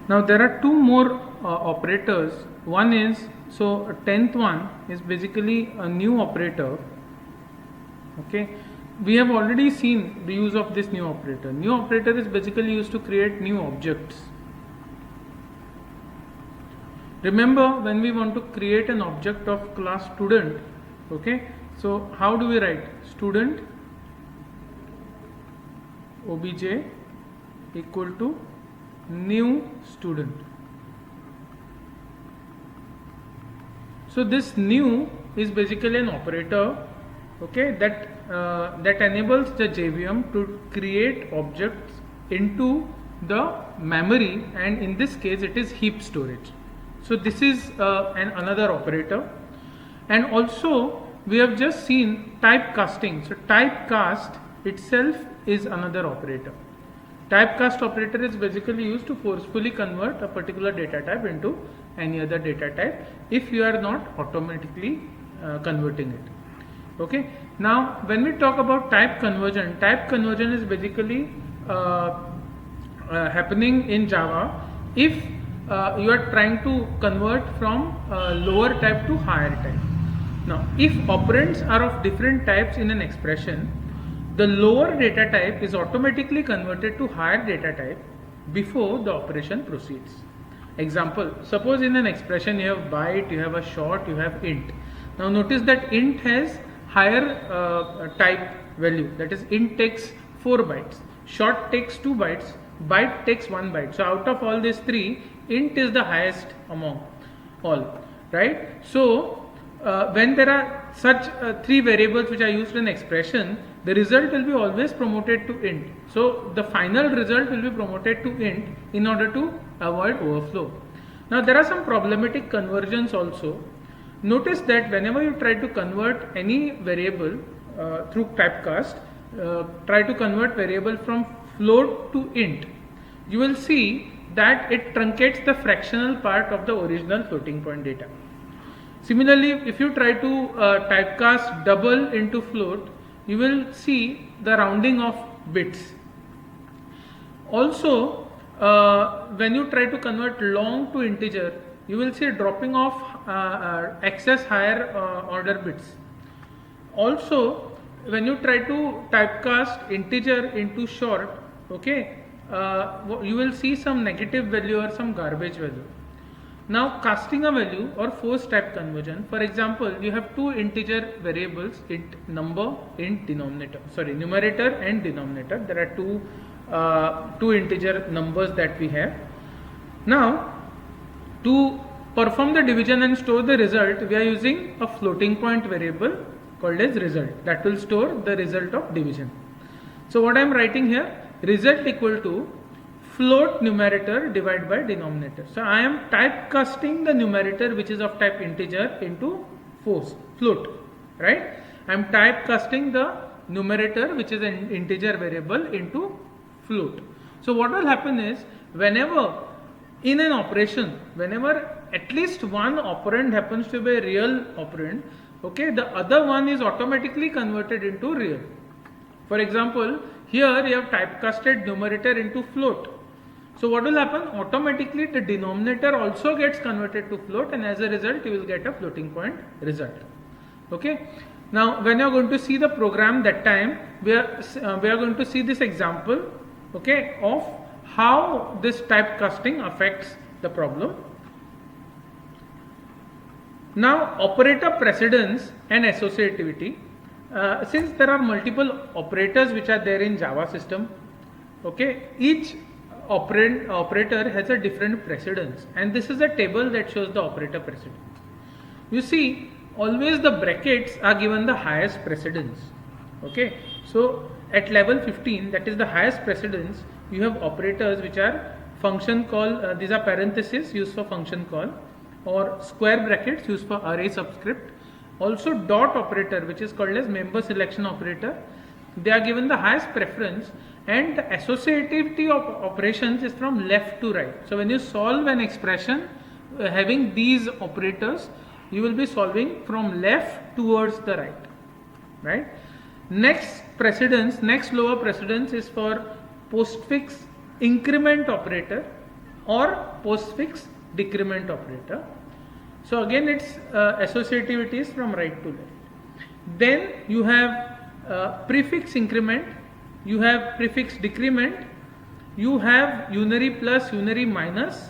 Now there are two more operators. One is, so 10th one is basically a new operator. Okay, we have already seen the use of this new operator. New operator is basically used to create new objects. Remember, when we want to create an object of class student, okay, so how do we write? Student obj equal to new student. So this new is basically an operator, okay, that enables the JVM to create objects into the memory, and in this case it is heap storage. So this is another operator. And also we have just seen typecasting. So typecast itself is another operator. Typecast operator is basically used to forcefully convert a particular data type into any other data type if you are not automatically converting it. Okay. Now when we talk about type conversion is basically happening in Java if you are trying to convert from lower type to higher type. Now if operands are of different types in an expression, the lower data type is automatically converted to higher data type before the operation proceeds. Example, suppose in an expression you have byte, you have a short, you have int. Now notice that int has higher type value, that is int takes 4 bytes, short takes 2 bytes, byte takes 1 byte. So out of all these three, int is the highest among all, right? So when there are such three variables which are used in expression, the result will be always promoted to int. So the final result will be promoted to int in order to avoid overflow. Now there are some problematic conversions also. Notice that whenever you try to convert any variable through typecast, try to convert variable from float to int, you will see that it truncates the fractional part of the original floating point data. Similarly, if you try to typecast double into float, you will see the rounding of bits. Also, when you try to convert long to integer, you will see dropping of excess higher order bits. Also, when you try to typecast integer into short, okay, you will see some negative value or some garbage value. Now casting a value or force type conversion, for example, you have two integer variables, int number, int denominator, sorry, numerator and denominator. There are two integer numbers that we have. Now to perform the division and store the result, we are using a floating point variable called as result that will store the result of division. So what I am writing here, result equal to float numerator divided by denominator. So I am typecasting the numerator which is of type integer into float, right? I am typecasting the numerator which is an integer variable into float. So what will happen is, whenever in an operation, whenever at least one operand happens to be a real operand, okay, the other one is automatically converted into real. For example, here you have typecasted numerator into float. So what will happen? Automatically the denominator also gets converted to float, and as a result you will get a floating point result. Okay. Now when you are going to see the program, that time we are going to see this example, okay, of how this typecasting affects the problem. Now operator precedence and associativity. Since there are multiple operators which are there in Java system, okay, each operator has a different precedence, and this is a table that shows the operator precedence. You see, always the brackets are given the highest precedence. Okay, so at level 15, that is the highest precedence, you have operators which are function call, these are parentheses used for function call, or square brackets used for array subscript. Also dot operator, which is called as member selection operator, they are given the highest preference, and the associativity of operations is from left to right. So when you solve an expression having these operators, you will be solving from left towards the right, right? Next precedence, next lower precedence is for postfix increment operator. or postfix decrement operator. So again its associativity is from right to left. Then you have prefix increment, you have prefix decrement, you have unary plus, unary minus,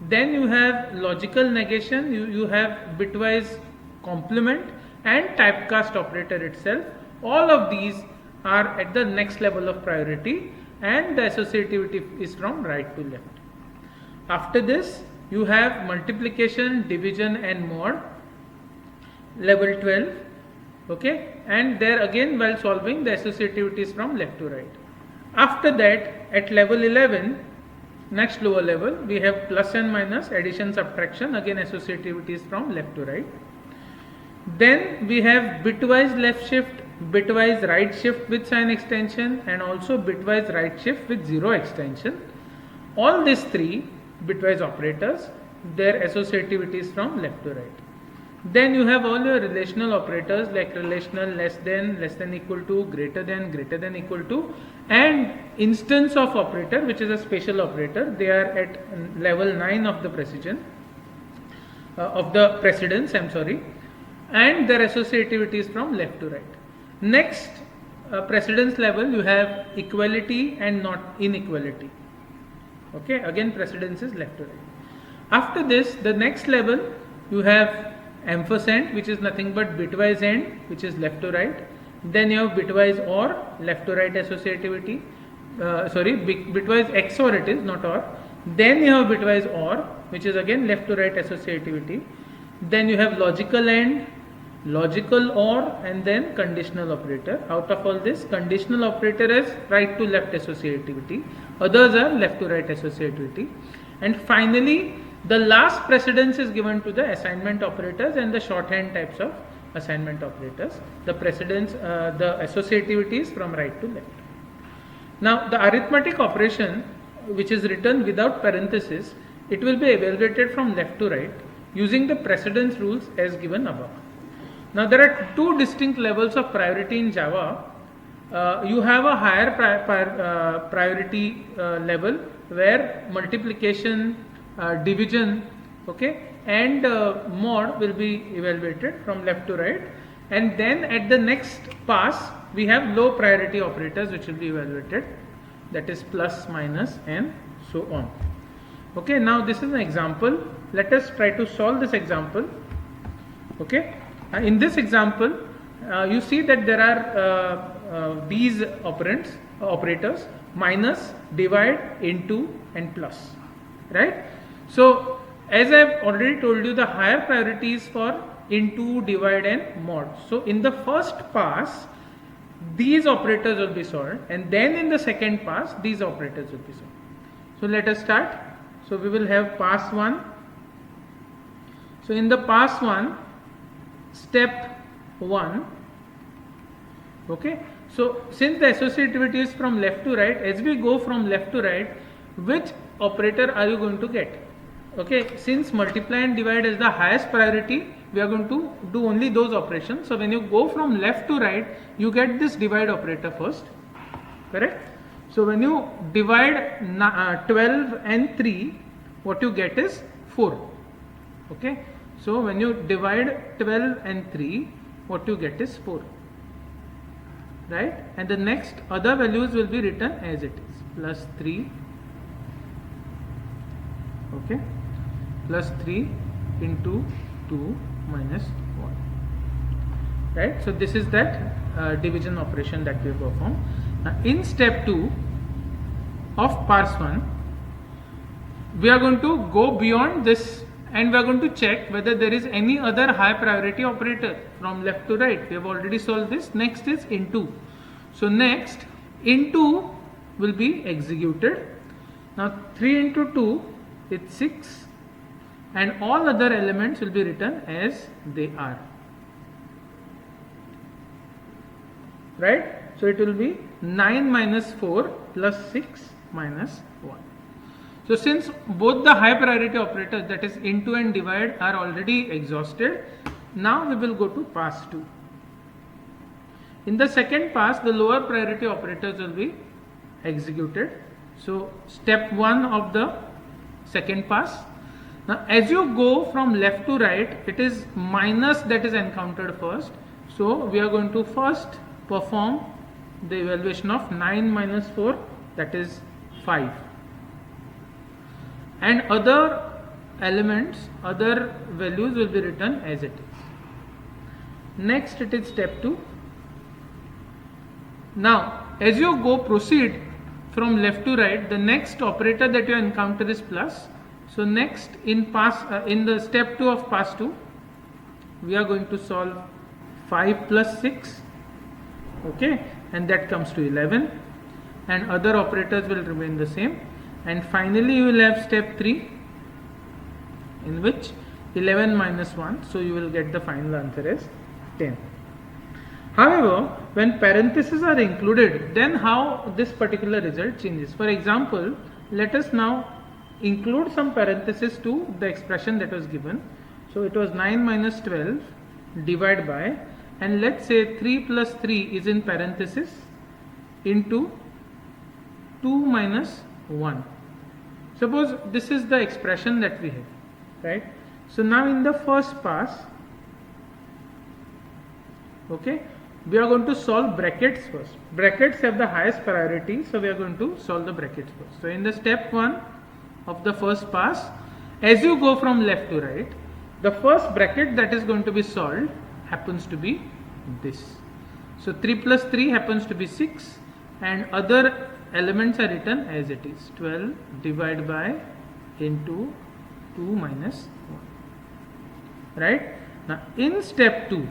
then you have logical negation, you have bitwise complement and typecast operator itself. All of these are at the next level of priority and the associativity is from right to left. After this you have multiplication, division and mod, level 12, okay, and there again while solving the associativity is from left to right. After that at level 11, next lower level, we have plus and minus, addition, subtraction, again associativity is from left to right. Then we have bitwise left shift, bitwise right shift with sign extension and also bitwise right shift with zero extension. All these three bitwise operators, their associativity is from left to right. Then you have all your relational operators like relational, less than equal to, greater than equal to, and instance of operator which is a special operator. They are at level 9 of the precision, of the precedence, I'm sorry, and their associativity is from left to right. Next precedence level you have equality and not inequality. Okay, again precedence is left to right. After this, the next level you have ampersand, which is nothing but bitwise AND, which is left to right. Then you have bitwise OR, left to right associativity. Bitwise XOR it is, not OR. Then you have bitwise OR, which is again left to right associativity. Then you have logical AND, logical OR, and then conditional operator. Out of all this, conditional operator is right to left associativity. Others are left to right associativity. And finally, the last precedence is given to the assignment operators and the shorthand types of assignment operators. The precedence, the associativity is from right to left. Now, the arithmetic operation which is written without parenthesis, it will be evaluated from left to right using the precedence rules as given above. Now, there are two distinct levels of priority in Java. You have a higher priority level where multiplication, division, okay, and mod will be evaluated from left to right, and then at the next pass we have low priority operators which will be evaluated, that is plus, minus and so on. Okay, now this is an example. Let us try to solve this example. Okay, in this example you see that there are these operators minus, divide, into and plus, right? So as I have already told you, the higher priority is for into, divide and mod. So in the first pass these operators will be solved, and then in the second pass these operators will be solved. So let us start. So we will have pass 1. So in the pass 1, step 1, okay. So since the associativity is from left to right, as we go from left to right, which operator are you going to get? Okay, since multiply and divide is the highest priority, we are going to do only those operations. So when you go from left to right, you get this divide operator first, correct? So when you divide 12 and 3, what you get is 4. Okay, so when you divide 12 and 3, what you get is 4, right? And the next other values will be written as it is, plus 3, okay, plus 3 into 2 minus 1, right? So this is that division operation that we perform. Now in step 2 of parse 1, we are going to go beyond this and we are going to check whether there is any other high priority operator from left to right. We have already solved this. Next is into. So next into will be executed. Now 3 into 2 is 6, and all other elements will be written as they are, right? So it will be 9 minus 4 plus 6 minus 1. So since both the high priority operators, that is into and divide, are already exhausted, now we will go to pass 2. In the second pass, the lower priority operators will be executed. So step 1 of the second pass. Now as you go from left to right, it is minus that is encountered first. So we are going to first perform the evaluation of 9 minus 4, that is 5. And other elements, other values will be written as it is. Next it is step 2. Now as you go proceed from left to right, the next operator that you encounter is plus. So next in the step 2 of pass 2, we are going to solve 5 plus 6, okay, and that comes to 11, and other operators will remain the same. And finally you will have step 3, in which 11 minus 1, so you will get the final answer as 10. However, when parentheses are included, then how this particular result changes. For example, let us now include some parentheses to the expression that was given. So it was 9 minus 12 divided by, and let's say 3 plus 3 is in parenthesis into 2 minus 1. Suppose this is the expression that we have, right? So now in the first pass, okay, we are going to solve brackets first. Brackets have the highest priority, so we are going to solve the brackets first. So in the step 1 of the first pass, as you go from left to right, the first bracket that is going to be solved happens to be this. So 3 plus 3 happens to be 6, and other elements are written as it is, 12 divided by into 2 minus 1, right? Now in step 2,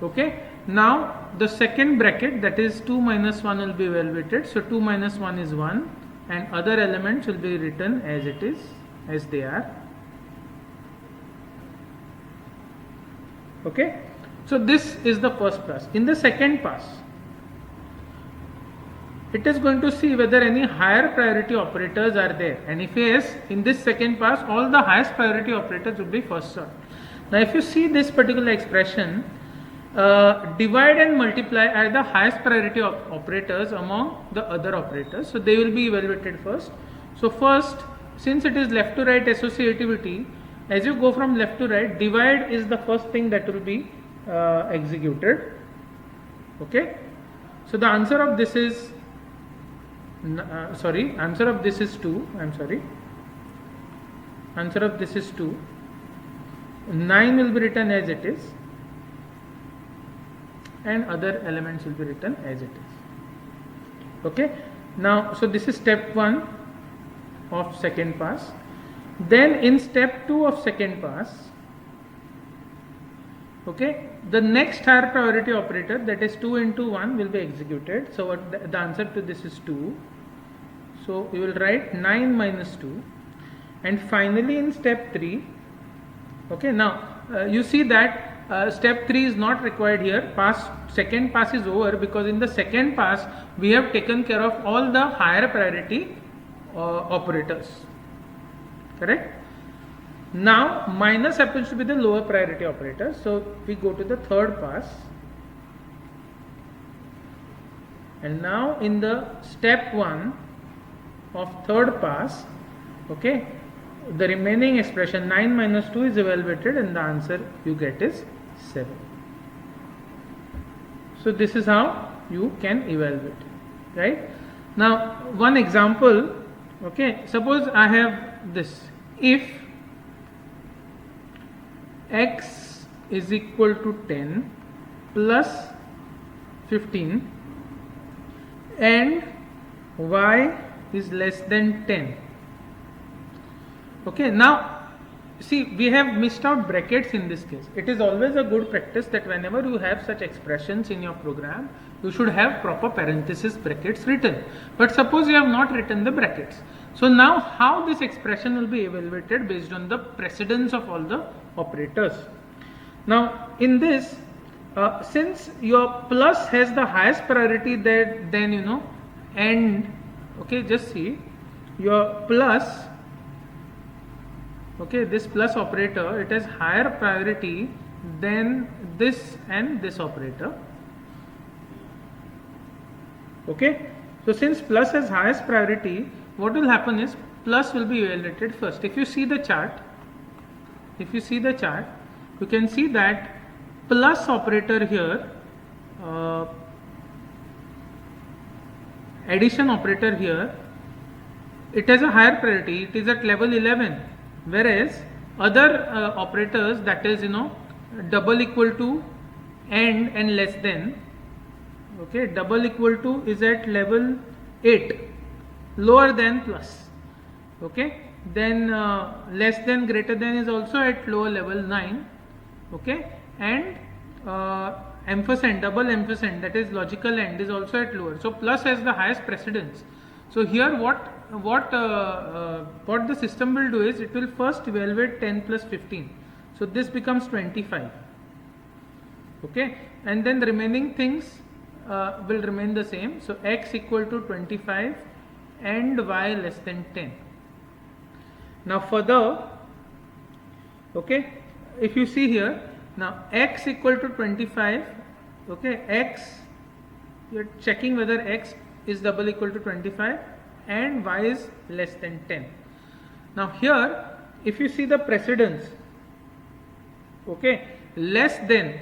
okay, now the second bracket, that is 2 minus 1, will be evaluated. So 2 minus 1 is 1, and other elements will be written as it is, as they are. Okay, so this is the first pass. In the second pass, it is going to see whether any higher priority operators are there, and if yes, in this second pass all the highest priority operators will be first solved. Now if you see this particular expression, divide and multiply are the highest priority operators among the other operators, so they will be evaluated first. So first, since it is left to right associativity, as you go from left to right, divide is the first thing that will be executed, okay. So the answer of this is answer of this is 2, answer of this is 2. 9 will be written as it is, and other elements will be written as it is, okay. Now so this is step 1 of second pass. Then in step 2 of second pass, okay, the next higher priority operator, that is 2 into 1, will be executed. So what the answer to this is 2. So you will write 9 minus 2, and finally in step 3, okay, now you see that step 3 is not required here. Second pass is over, because in the second pass we have taken care of all the higher priority operators, correct. Now minus happens to be the lower priority operator, so we go to the third pass, and now in the step 1 of third pass, okay, the remaining expression 9 minus 2 is evaluated, and the answer you get is 7. So this is how you can evaluate, right? Now one example, okay, suppose I have this: if x is equal to 10 plus 15 and y is less than 10. Okay, now see, we have missed out brackets in this case. It is always a good practice that whenever you have such expressions in your program, you should have proper parenthesis brackets written. But suppose you have not written the brackets. So now how this expression will be evaluated based on the precedence of all the operators. Now in this, since your plus has the highest priority, then you know, and okay, just see your plus, okay, this plus operator, it has higher priority than this and this operator, okay. So since plus has highest priority, what will happen is plus will be evaluated first. If you see the chart, you can see that plus operator here, addition operator here, it has a higher priority, it is at level 11, whereas other operators, that is double equal to, and less than, okay, double equal to is at level 8, lower than plus, okay, then less than greater than is also at lower level 9, okay, and ampersand, double ampersand, that is logical AND, is also at lower. So plus has the highest precedence. So here what the system will do is, it will first evaluate 10 plus 15. So this becomes 25. Okay, and then the remaining things will remain the same. So x equal to 25 and y less than 10. Now further, okay, if you see here, now x equal to 25, okay, x, you are checking whether x is double equal to 25 and y is less than 10. Now here, if you see the precedence, okay, less than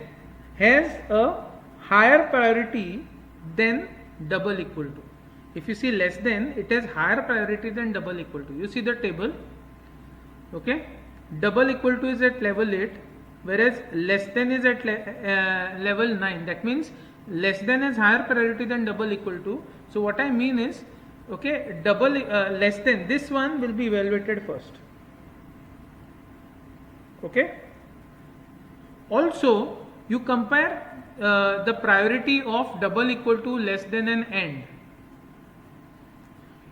has a higher priority than double equal to. If you see less than, it has higher priority than double equal to. You see the table, okay, double equal to is at level 8, whereas less than is at level 9. That means less than has higher priority than double equal to. So what I mean is, okay, double less than, this one will be evaluated first, okay. Also you compare the priority of double equal to, less than, and AND.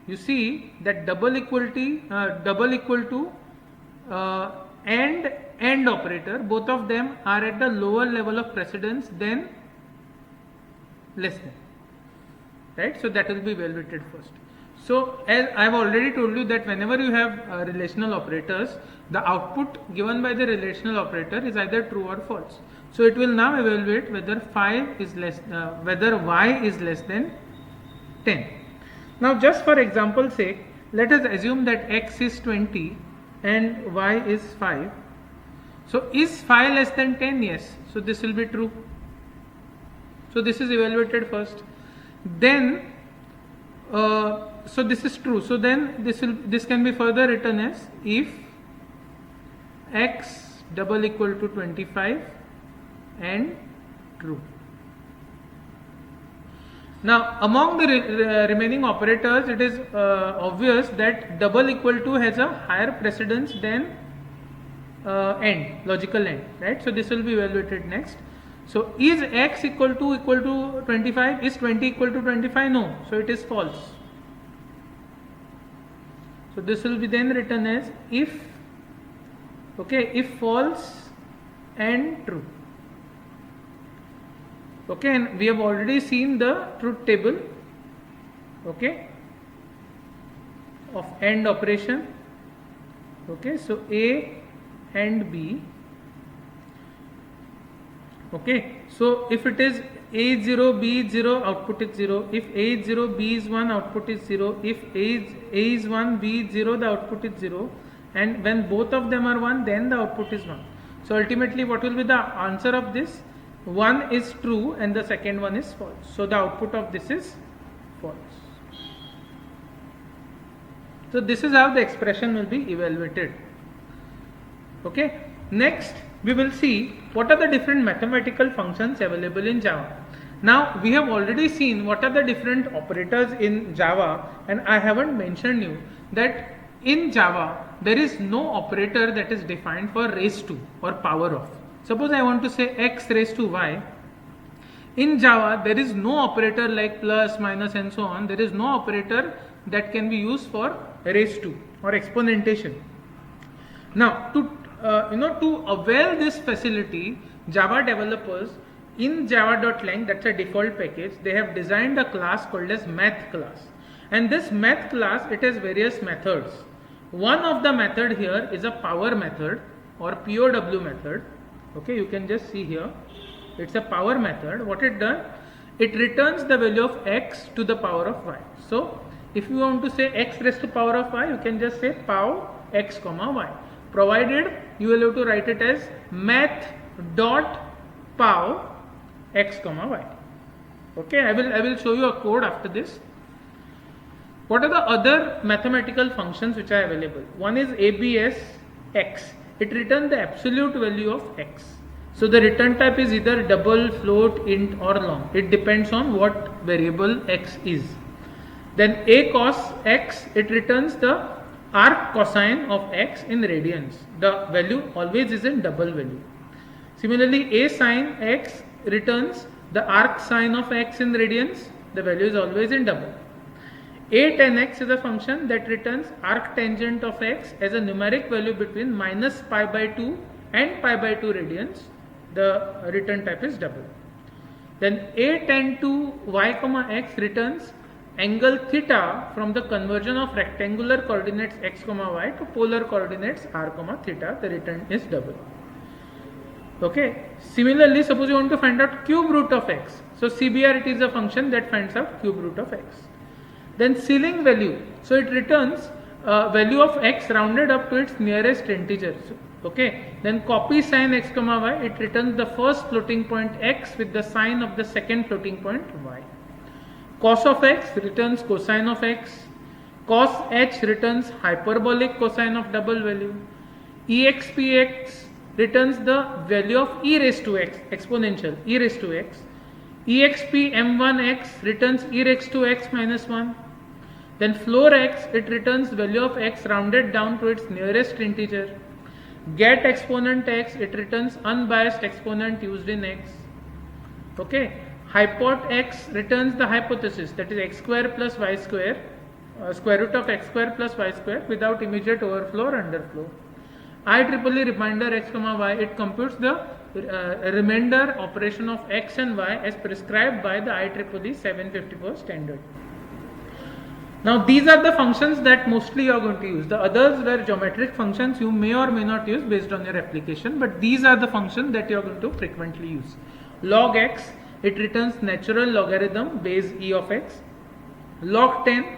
You see that double equal to and AND operator, both of them are at the lower level of precedence than less than, right? So that will be evaluated first. So as I have already told you that whenever you have relational operators, the output given by the relational operator is either true or false. So it will now evaluate whether whether y is less than 10. Now just for example's sake, let us assume that x is 20 and y is 5. So is 5 less than 10? Yes. So this will be true. So this is evaluated first. Then so this is true. So then this can be further written as, if x double equal to 25 and true. Now among the remaining operators, it is obvious that double equal to has a higher precedence than AND, logical AND, right? So this will be evaluated next. So is x equal to 25? Is 20 equal to 25? No. So it is false. So this will be then written as if, okay, if false and true. Okay, and we have already seen the truth table, okay, of AND operation. Okay, so A and B. Okay, so if it is A is 0, B is 0, output is 0. If A is 0, B is 1, output is 0. If A is 1, B is 0, the output is 0. And when both of them are 1, then the output is 1. So ultimately what will be the answer of this? One is true and the second one is false. So the output of this is false. So this is how the expression will be evaluated. Okay. Next we will see what are the different mathematical functions available in Java. Now we have already seen what are the different operators in Java, and I haven't mentioned you that in Java there is no operator that is defined for raise to or power of. Suppose I want to say x raised to y. In Java there is no operator like plus, minus and so on. There is no operator that can be used for raise to or exponentation. Now to avail this facility, Java developers in java.lang, that's a default package, they have designed a class called as math class. And this math class, it has various methods. One of the method here is a power method or POW method. Okay, you can just see here, it's a power method. What it does, it returns the value of x to the power of y. So if you want to say x raised to power of y, you can just say pow x comma y, provided you will have to write it as math dot pow x comma y. Okay, I will show you a code after this. What are the other mathematical functions which are available? One is ABS x. It returns the absolute value of x. So the return type is either double, float, int or long. It depends on what variable x is. Then A cos x, it returns the arc cosine of x in radians. The value always is in double value. Similarly, A sin x returns the arc sine of x in radians. The value is always in double. A tan x is a function that returns arc tangent of x as a numeric value between minus pi by 2 and pi by 2 radians. The return type is double. Then A tan 2 y comma x returns angle theta from the conversion of rectangular coordinates x comma y to polar coordinates r comma theta. The return is double. Okay. Similarly, suppose you want to find out cube root of x. So CBR, it is a function that finds out cube root of x. Then ceiling value. So it returns value of x rounded up to its nearest integer. Okay. Then copy sin x comma y. It returns the first floating point x with the sign of the second floating point y. Cos of x returns cosine of x. Cos h returns hyperbolic cosine of double value. Expx returns the value of e raised to x, exponential e raised to x. Exp m1x returns e raised to x minus 1. Then floor x, it returns value of x rounded down to its nearest integer. Get exponent x, it returns unbiased exponent used in x. Okay. Hypot x returns the hypothesis, that is x square plus y square, square root of x square plus y square without immediate overflow or underflow. IEEE remainder x comma y, it computes the remainder operation of x and y as prescribed by the IEEE 754 standard. Now these are the functions that mostly you are going to use. The others were geometric functions you may or may not use based on your application, but these are the functions that you are going to frequently use. Log x, it returns natural logarithm base e of x. Log 10,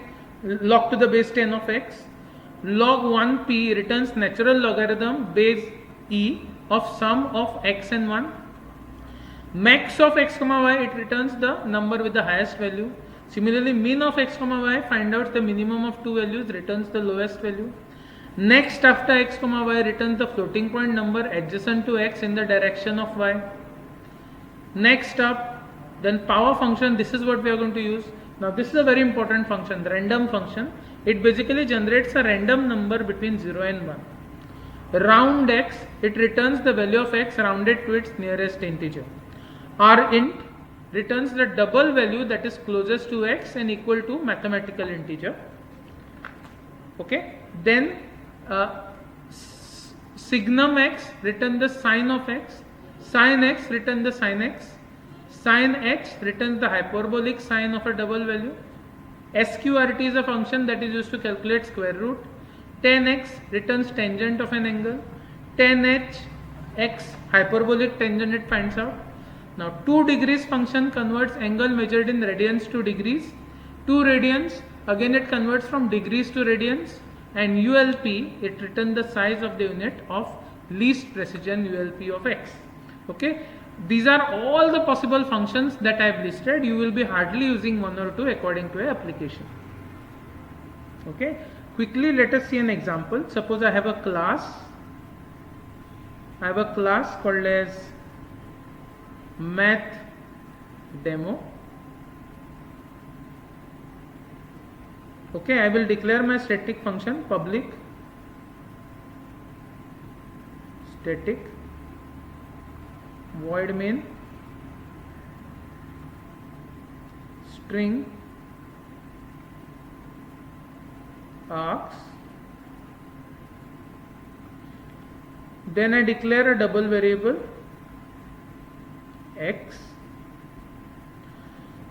log to the base 10 of x. Log 1p returns natural logarithm base e of sum of x and 1. Max of x comma y, it returns the number with the highest value. Similarly, min of x comma y, find out the minimum of two values, returns the lowest value. Next after x comma y, returns the floating point number adjacent to x in the direction of y. Next up, then power function, this is what we are going to use. Now this is a very important function, the random function. It basically generates a random number between 0 and 1. Round x, it returns the value of x rounded to its nearest integer. Rint returns the double value that is closest to x and equal to mathematical integer. Okay. Then signum x return the sine of x. Sin x return the sin x. Sin h returns the hyperbolic sine of a double value. SQRT is a function that is used to calculate square root. Tan x returns tangent of an angle. Tan h x hyperbolic tangent it finds out. Now 2 degrees function converts angle measured in radians to degrees. 2 radians, again it converts from degrees to radians. And ULP, it returns the size of the unit of least precision ULP of x. Okay. These are all the possible functions that I have listed. You will be hardly using one or two according to a application. Okay. Quickly let us see an example. Suppose I have a class. I have a class called as math demo. Okay, I will declare my static function public static void main string args. Then I declare a double variable x.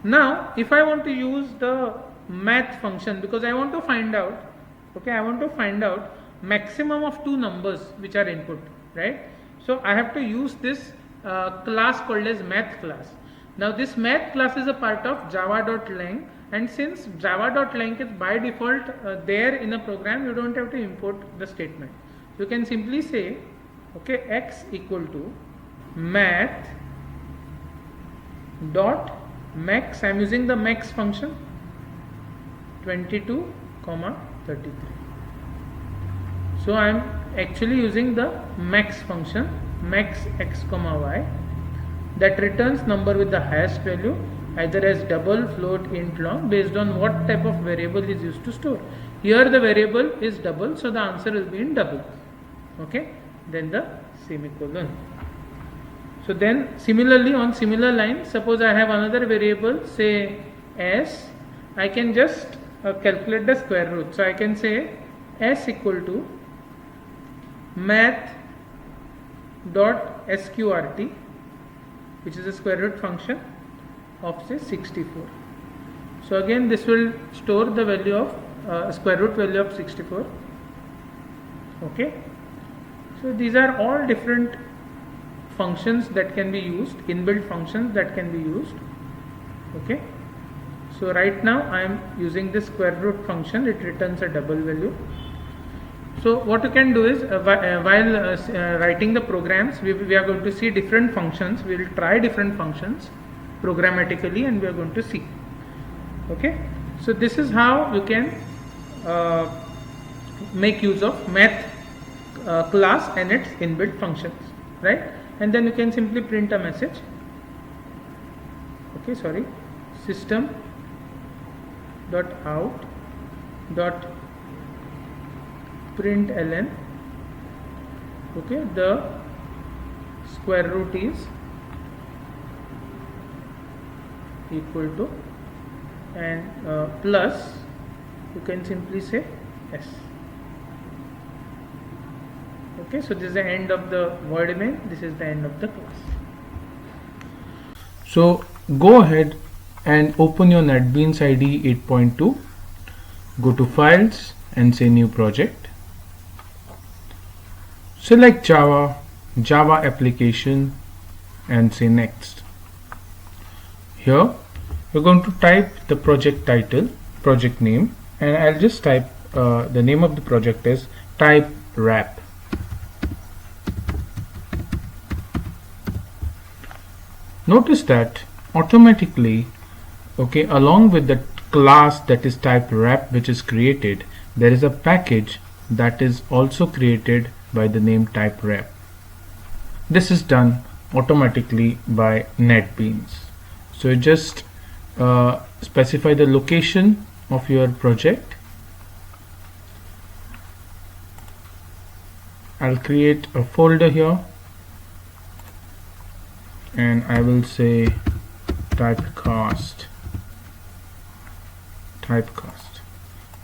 Now if I want to use the math function, because I want to find out, okay, I want to find out maximum of two numbers which are input, right? So I have to use this class called as math class. Now this math class is a part of java.lang, and since java.lang is by default there in a program, you don't have to import the statement. You can simply say, okay, x equal to math dot max. I am using the max function 22, 33. So I am actually using the max function, max x comma y, that returns number with the highest value, either as double, float, int, long, based on what type of variable is used to store. Here the variable is double, so the answer will be in double. Okay, then the semicolon. So then similarly on similar line, suppose I have another variable, say s, I can just calculate the square root. So I can say s equal to math dot sqrt, which is a square root function of say 64. So again this will store the value of square root value of 64. Okay, so these are all different functions that can be used, inbuilt functions that can be used. Okay, so right now I am using this square root function, it returns a double value. So what you can do is while writing the programs, we are going to see different functions. We will try different functions programmatically and we are going to see. Okay, so this is how you can make use of math class and its inbuilt functions, right? And then you can simply print a message. Okay, sorry, system dot out dot println, okay, the square root is equal to, and plus you can simply say s. Okay, so this is the end of the void main, this is the end of the class. So go ahead and open your NetBeans IDE 8.2, go to files and say new project. Select Java, Java application and say next. Here you're going to type the project title, project name, and I'll just type the name of the project is TypeWrap. Notice that automatically, okay, along with the class that is TypeWrap which is created, there is a package that is also created by the name TypeWrap. This is done automatically by NetBeans. So you just specify the location of your project. I'll create a folder here and I will say typecast.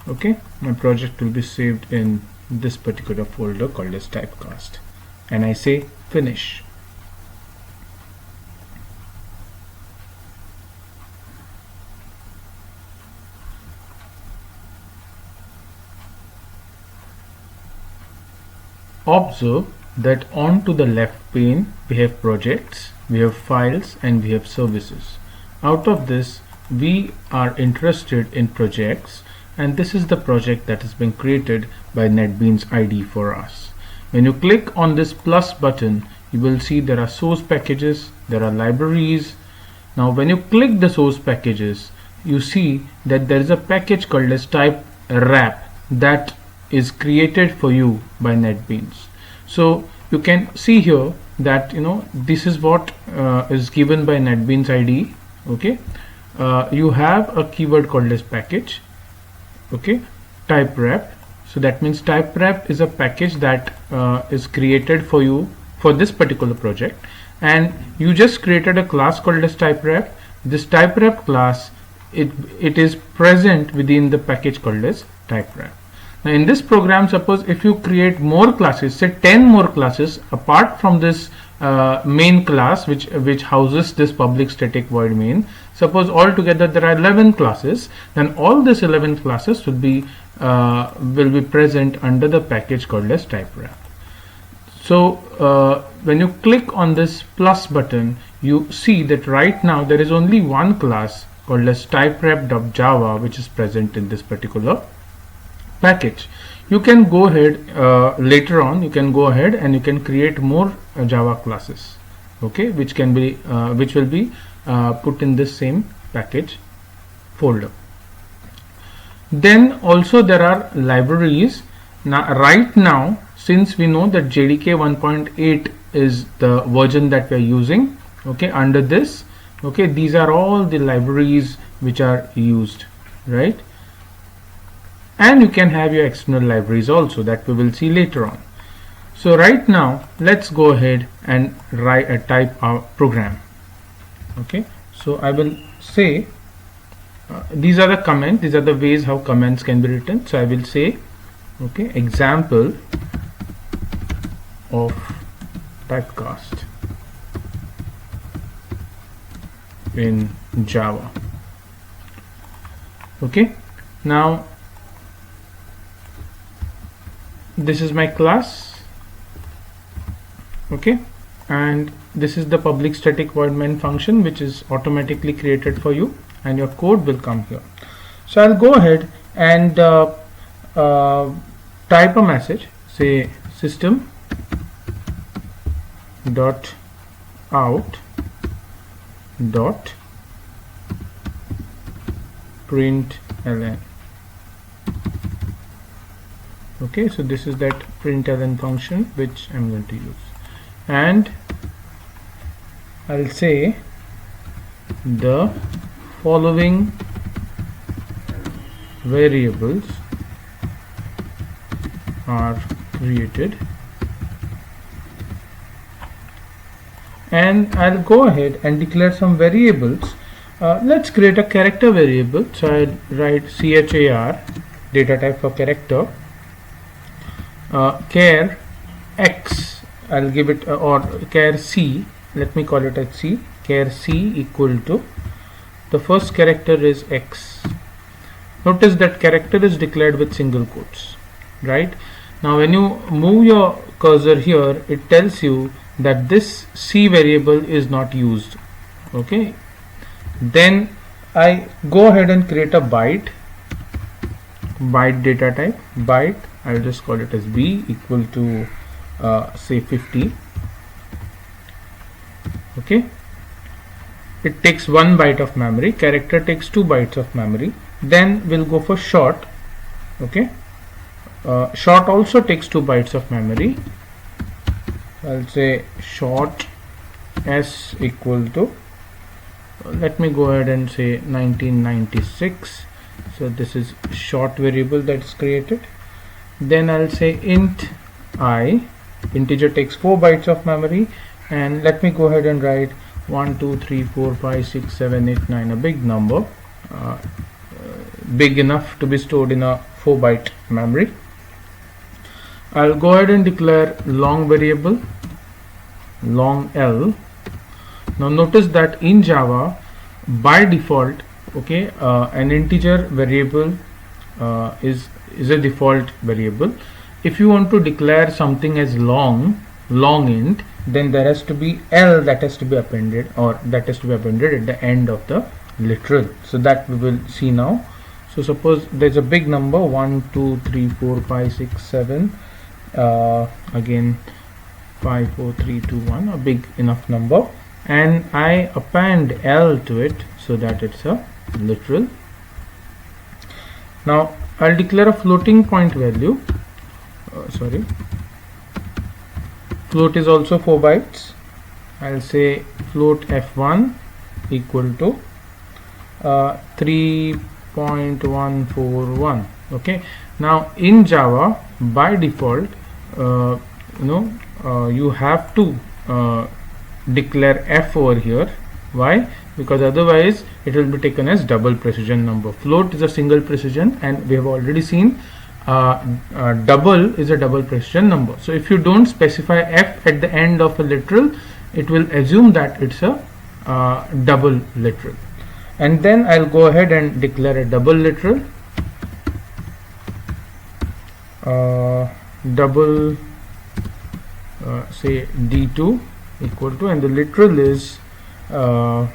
Okay, my project will be saved in this particular folder called as typecast, and I say finish. Observe that on to the left pane we have projects, we have files, and we have services. Out of this we are interested in projects, and this is the project that has been created by NetBeans IDE for us. When you click on this plus button, you will see there are source packages, there are libraries. Now when you click the source packages, you see that there is a package called as TypeWrap that is created for you by NetBeans. So you can see here that this is what is given by NetBeans IDE. Okay, you have a keyword called as package. Okay, TypeWrap. So that means TypeWrap is a package that is created for you for this particular project, and you just created a class called as TypeWrap. This TypeWrap class, it is present within the package called as TypeWrap. Now in this program, suppose if you create more classes, say 10 more classes apart from this main class which houses this public static void main, suppose altogether there are 11 classes, then all these 11 classes will be present under the package called as TypeWrap. So when you click on this plus button, you see that right now there is only one class called as typerep.java which is present in this particular package. You can go ahead later on, you can go ahead and you can create more Java classes, okay, which will be put in this same package folder. Then also there are libraries. Now right now, since we know that JDK 1.8 is the version that we are using, okay, under this, okay, these are all the libraries which are used, right? And you can have your external libraries also, that we will see later on. So right now let's go ahead and type our program. Okay, so I will say these are the comments, these are the ways how comments can be written. So I will say, okay, example of typecast in Java. Okay, now this is my class, okay, and this is the public static void main function which is automatically created for you, and your code will come here. So I'll go ahead and type a message, say system dot out dot println. Okay, so this is that println function which I'm going to use, and I'll say the following variables are created, and I'll go ahead and declare some variables. Let's create a character variable. So I'll write char, data type for character, char x, I'll give it or char c, let me call it as c, char c equal to, the first character is x. Notice that character is declared with single quotes, right? Now when you move your cursor here, it tells you that this c variable is not used. Okay, then I go ahead and create a byte data type, byte, I'll just call it as b equal to say 50. Okay, it takes 1 byte of memory, character takes 2 bytes of memory. Then we'll go for short. Okay, short also takes 2 bytes of memory. I'll say short s equal to, let me go ahead and say 1996. So this is short variable that's created. Then I'll say int I, integer takes 4 bytes of memory, and let me go ahead and write 1 2 3 4 5 6 7 8 9, a big number, big enough to be stored in a 4 byte memory. I'll go ahead and declare long variable, long L. Now notice that in Java by default, okay, an integer variable is a default variable. If you want to declare something as long int, then there has to be L that has to be appended, or that has to be appended at the end of the literal. So that we will see now. So suppose there's a big number 1 2 3 4 5 6 7, again 5 4 3 2 1, a big enough number, and I append L to it so that it's a literal. Now I'll declare a floating point value, float is also 4 bytes. I'll say float f1 equal to 3.141. okay, now in Java by default you have to declare f over here. Why? Because otherwise it will be taken as double precision number. Float is a single precision, and we have already seen double is a double precision number. So if you don't specify f at the end of a literal, it will assume that it's a double literal. And then I'll go ahead and declare a double literal, say d2 equal to, and the literal is I'll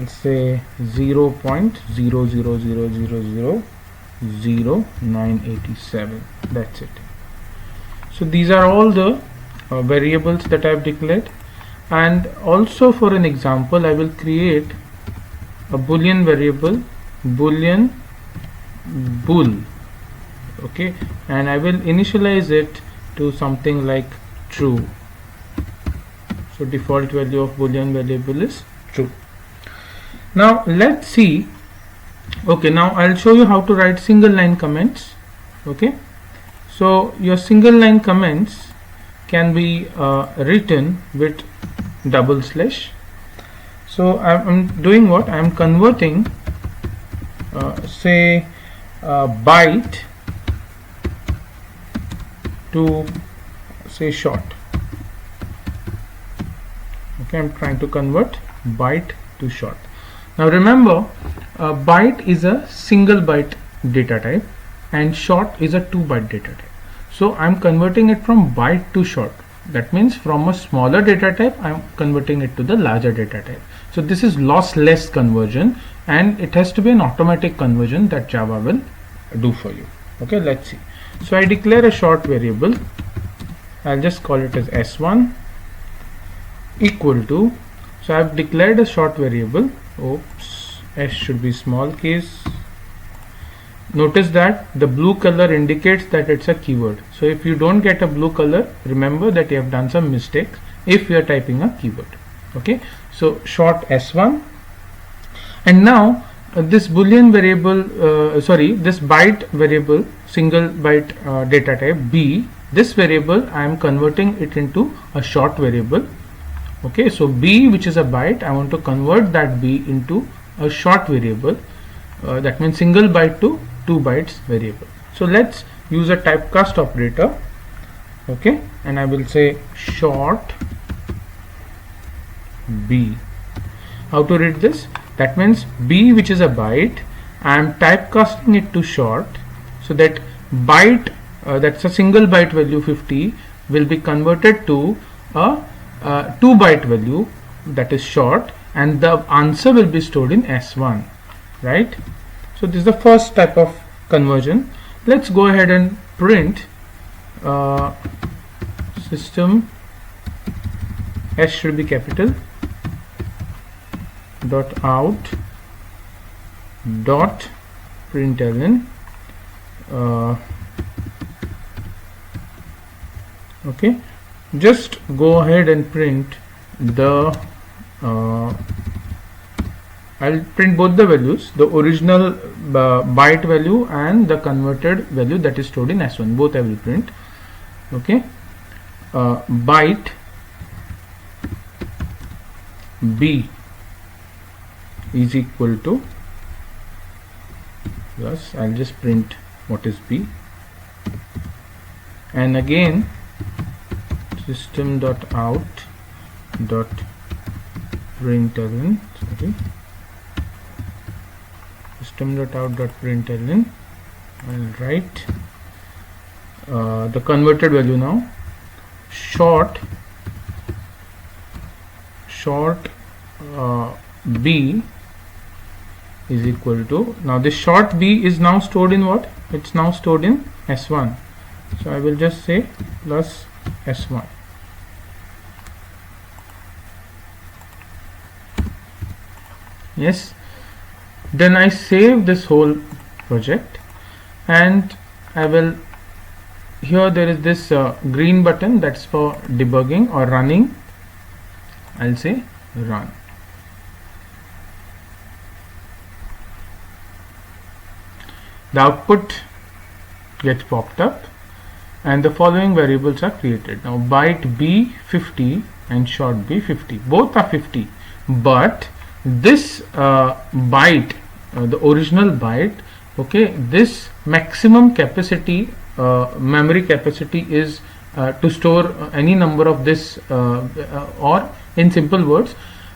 say 0.000000987. That's it. So these are all the variables that I've declared. And also for an example, I will create a boolean variable, boolean bool, okay, and I will initialize it to something like true. So default value of boolean variable is true. Now let's see. Okay, now I'll show you how to write single line comments. Okay, so your single line comments can be written with double slash. So I'm doing what? I'm converting say byte to say short. Okay, I'm trying to convert byte to short. Now remember, byte is a single byte data type and short is a 2 byte data type. So I'm converting it from byte to short. That means from a smaller data type I'm converting it to the larger data type. So this is lossless conversion, and it has to be an automatic conversion that Java will do for you. Okay, let's see. So I declare a short variable. I'll just call it as s1 equal to, so I've declared a short variable. Oops, s should be small case. Notice that the blue color indicates that it's a keyword. So if you don't get a blue color, remember that you have done some mistake if you are typing a keyword. Okay, so short s1, and now this boolean variable, this byte variable, single byte data type b, this variable I am converting it into a short variable. Okay, so b, which is a byte, I want to convert that b into a short variable. That means single byte to 2 bytes variable. So let's use a typecast operator. Okay, and I will say short b. How to read this? That means b, which is a byte, I am typecasting it to short, so that byte, that's a single byte value 50, will be converted to a 2 byte value, that is short, and the answer will be stored in s1, right? So this is the first type of conversion. Let's go ahead and print system, s should be capital, dot out dot println. Okay, just go ahead and print the I'll print both the values, the original byte value and the converted value that is stored in s1. Both I will print. Okay, byte b is equal to plus, I'll just print what is b, and again system dot out dot println, sorry, system dot out dot println. I'll write the converted value now, short b is equal to, now this short b is now stored in what? It's now stored in s1. So I will just say plus s1. Yes, then I save this whole project, and I will, here there is this green button, that's for debugging or running. I'll say run. The output gets popped up and the following variables are created. Now byte b 50 and short b 50, both are 50, but this byte, the original byte, okay, this maximum capacity, memory capacity is to store any number of this, or in simple words,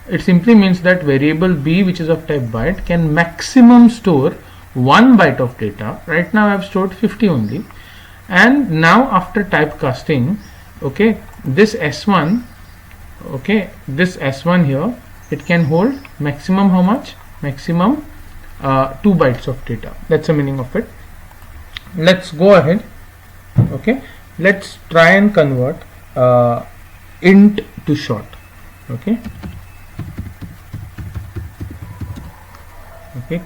it simply means that variable b, which is of type byte, can maximum store 1 byte of data. Right now I have stored 50 only, and now after typecasting okay, this s1, okay, this s1 here, it can hold maximum how much? Maximum 2 bytes of data. That's the meaning of it. Let's go ahead. Okay, let's try and convert int to short. Okay,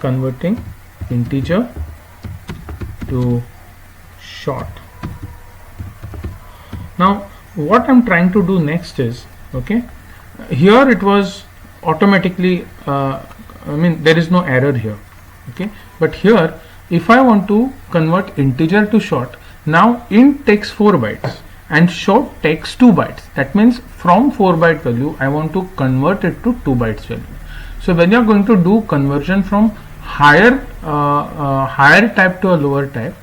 converting integer to short. Now what I'm trying to do next is, okay, here it was automatically there is no error here, okay, but here if I want to convert integer to short, now int takes 4 bytes and short takes 2 bytes. That means from 4 byte value I want to convert it to 2 bytes value. So when you are going to do conversion from higher type to a lower type,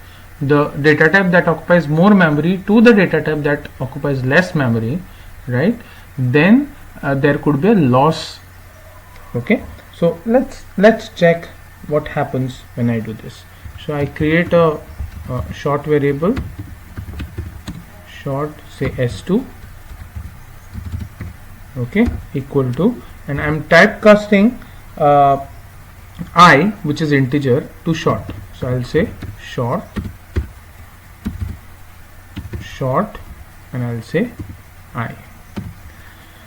the data type that occupies more memory to the data type that occupies less memory, right, then there could be a loss. Okay, so let's check what happens when I do this. So I create a short variable, short, say s2, okay, equal to, and I'm typecasting I, which is integer, to short. So I'll say short, and I'll say I.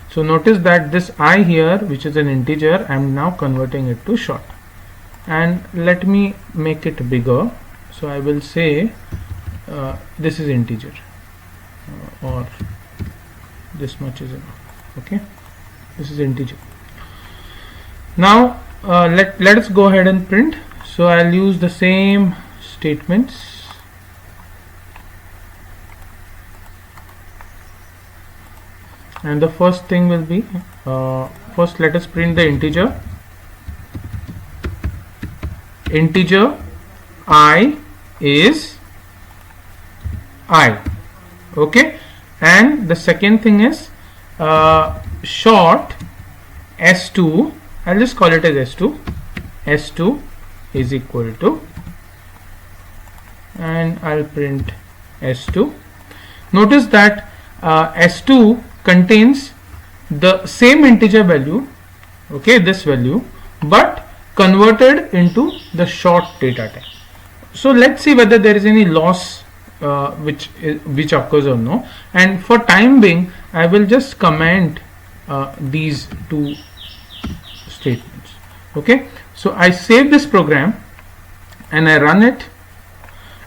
So notice that this I here, which is an integer, I'm now converting it to short. And let me make it bigger. So I will say this is integer, or this much is enough. Okay, this is integer. Now let's go ahead and print. So I'll use the same statements. And the first thing will be, first let us print the integer I is I, okay, and the second thing is short s2, I'll just call it as s2 is equal to, and I'll print s2. Notice that s2 contains the same integer value, okay, this value, but converted into the short data type. So let's see whether there is any loss which occurs or no, and for time being I will just comment these two statements. Okay, so I save this program and I run it,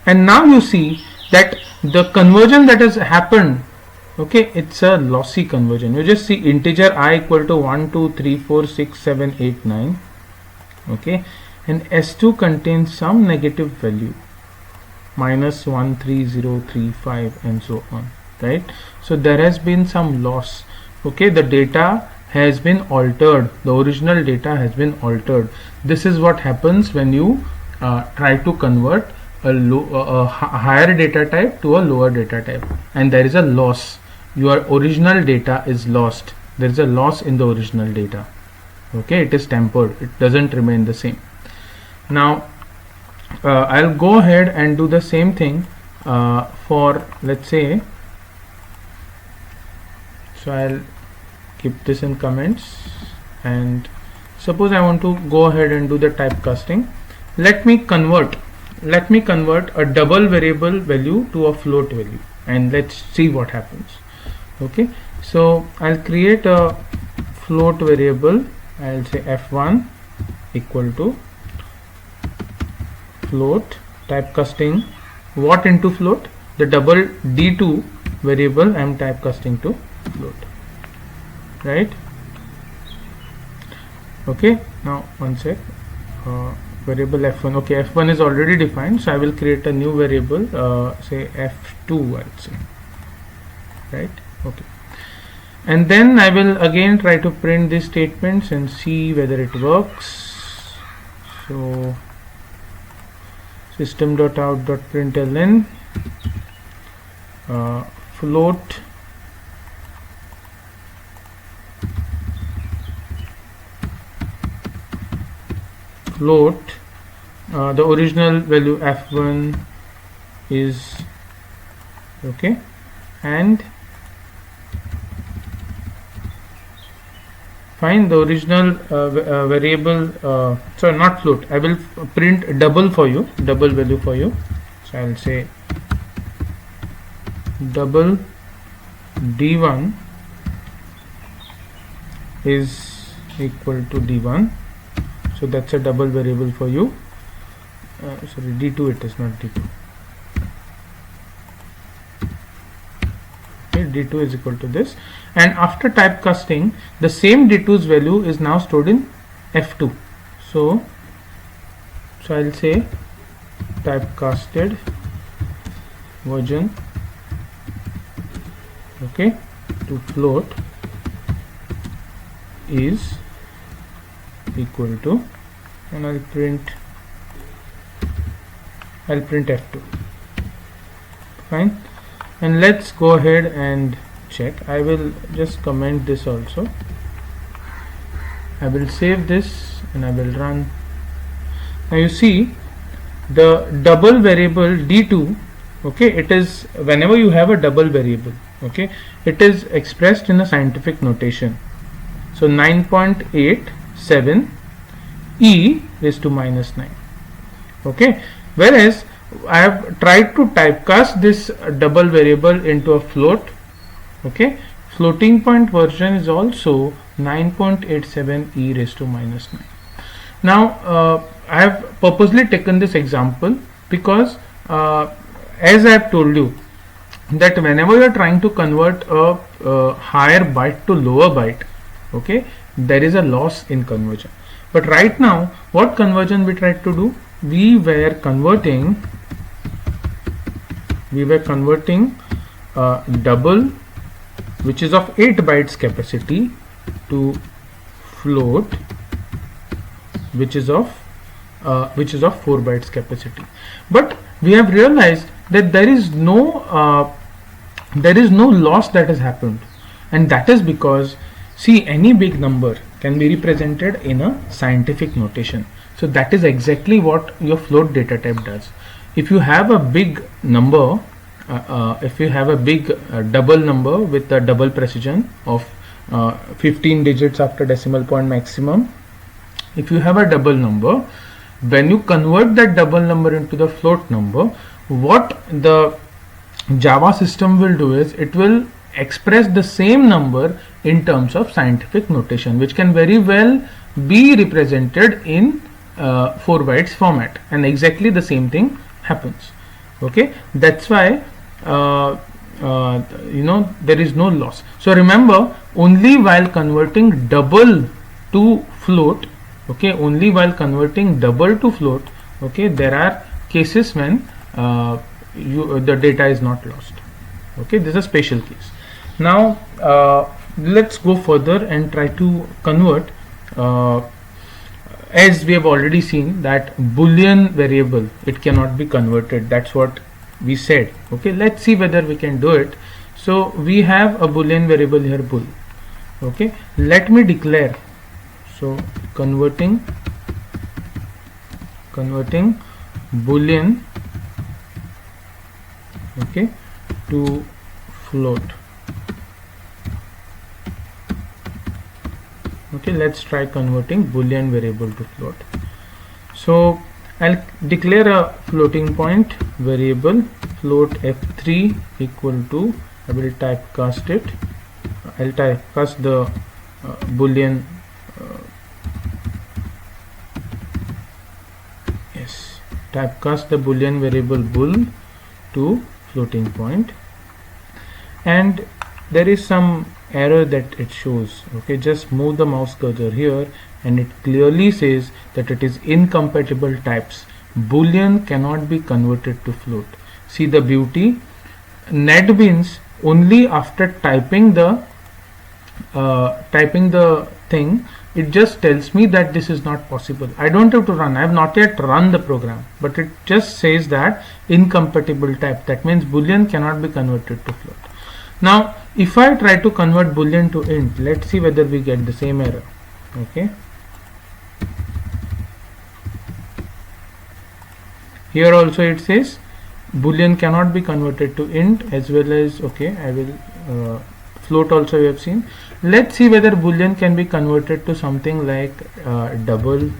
and now you see that the conversion that has happened, okay, it's a lossy conversion. You just see integer I equal to 1 2 3 4 6 7 8 9, okay, and s2 contains some negative value, minus 1 3 0 3 5 and so on, right? So there has been some loss. Okay, the data has been altered, the original data has been altered. This is what happens when you try to convert a higher data type to a lower data type, and there is a loss. Your original data is lost. There is a loss in the original data. Okay, it is tempered, it doesn't remain the same. Now I'll go ahead and do the same thing for, let's say, so I'll keep this in comments, and suppose I want to go ahead and do the typecasting. Let me convert a double variable value to a float value, and let's see what happens. Okay, so I'll create a float variable. I'll say f1 equal to float, typecasting what into float? The double d2 variable I'm typecasting to float, right? Okay, now one sec, variable f1, okay, f1 is already defined, so I will create a new variable, say f2, I'll say, right? Okay, and then I will again try to print these statements and see whether it works. So system.out.println float the original value f1 is okay, and Fine, the original variable, sorry, not float, I will print double for you, double value for you. So I will say double d1 is equal to d1. So that's a double variable for you. Sorry, d2 it is, not d2. Okay, d2 is equal to this, and after typecasting, the same d2's value is now stored in f2. So I'll say typecasted version, okay, to float is equal to, and I'll print f2. Fine, and let's go ahead and check. I will just comment this also. I will save this and I will run. Now you see the double variable d2, okay, it is, whenever you have a double variable, okay, it is expressed in a scientific notation. So 9.87 e raised to minus 9, okay, whereas I have tried to typecast this double variable into a float, okay. Floating point version is also 9.87 e raised to minus 9. Now I have purposely taken this example because as I have told you that whenever you are trying to convert a higher byte to lower byte, okay, there is a loss in conversion. But right now, what conversion we tried to do? We were converting double, which is of 8 bytes capacity, to float, which is of 4 bytes capacity. But we have realized that there is no loss that has happened, and that is because, see, any big number can be represented in a scientific notation. So that is exactly what your float data type does. If you have a big number, if you have a big double number with a double precision of 15 digits after decimal point maximum, if you have a double number, when you convert that double number into the float number, what the Java system will do is it will express the same number in terms of scientific notation, which can very well be represented in 4 bytes format, and exactly the same thing happens. Okay, that's why there is no loss. So remember, only while converting double to float, okay, only while converting double to float, okay, there are cases when the data is not lost. Okay, this is a special case. Now let's go further and try to convert, as we have already seen that Boolean variable, it cannot be converted. That's what we said. Okay, let's see whether we can do it. So we have a Boolean variable here, bool. Okay, let me declare, so converting Boolean, okay, to float. Okay, let's try converting Boolean variable to float. So I'll declare a floating point variable, float f3 equal to, I will typecast it, I'll typecast the Boolean, typecast the Boolean variable bool to floating point, and there is some error that it shows. Okay, just move the mouse cursor here and it clearly says that it is incompatible types. Boolean cannot be converted to float. See the beauty. NetBeans, only after typing the thing, it just tells me that this is not possible. I don't have to run. I have not yet run the program, but it just says that incompatible type. That means Boolean cannot be converted to float. Now if I try to convert Boolean to int, let's see whether we get the same error. Okay, here also it says Boolean cannot be converted to int, as well as, okay, I will float also we have seen. Let's see whether boolean can be converted to something like double.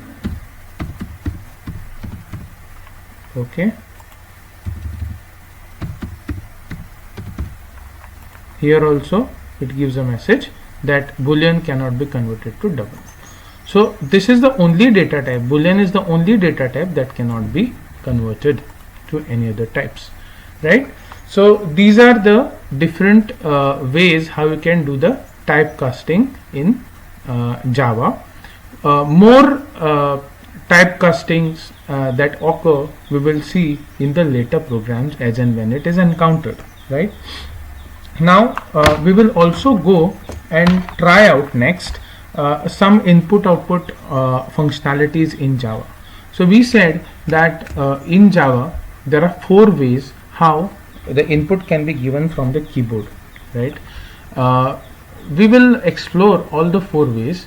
Okay, here also it gives a message that boolean cannot be converted to double. So this is the only data type, boolean is the only data type that cannot be converted to any other types, right? So these are the different ways how you can do the typecasting in Java. More typecastings that occur we will see in the later programs as and when it is encountered, right? Now we will also go and try out next some input output functionalities in Java. So we said that in Java there are 4 ways how the input can be given from the keyboard, right? We will explore all the 4 ways